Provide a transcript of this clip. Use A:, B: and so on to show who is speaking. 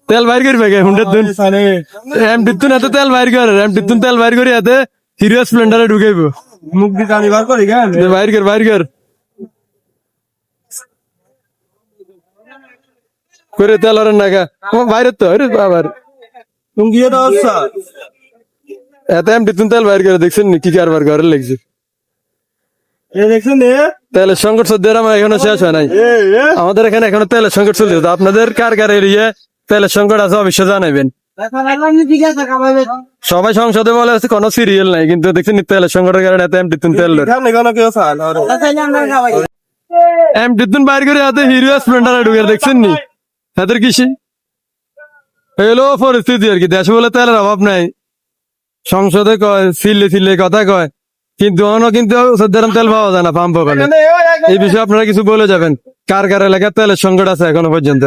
A: তেল বাইর করবে এমডিতুন এত তেল বাইর করে এমডিতুন তেল বাইর করে এতে হিরো স্প্লেন্ডারে ঢুকাইব
B: মুখ দিয়ে টানি বার করি কেন
A: বাইর কর করে তেল আর নাগা বাইরে তো আরে বাবার
B: তুমি গিয়ে তো আচ্ছা
A: এত এমডিতুন তেল বাইর করে দেখছেন কি কারবার করে লাগছে
B: দেখছেন
A: তেলের সংকট সদ্যের আমার এখনো শেষ হয় নাই আমাদের এখানে এখনো তেলের সংকট চলছে তো আপনাদের কার এরিয়া তেলের সংকট আছে অবশ্যই জানাবেন সবাই সংসদে বলে আছে কোনো সিরিয়াল নাই কিন্তু দেখছেন তেলের সংকটের কারণে এত এমডিতুন তেল এমডিতুন বাইর করে এত হিরো স্প্লেন্ডারে ঢুকে দেখছেন নি এদের কৃষি এলো পরিস্থিতি আর কি দেশে বলে তেলের অভাব নাই সংসদে কয় চিল্লে কথা কয় কিন্তু কিন্তু তেল পাওয়া যায় না পাম্প ওখানে এই বিষয়ে আপনারা কিছু বলে যাবেন কার এলাকায় তেলের সংকট আছে এখনো পর্যন্ত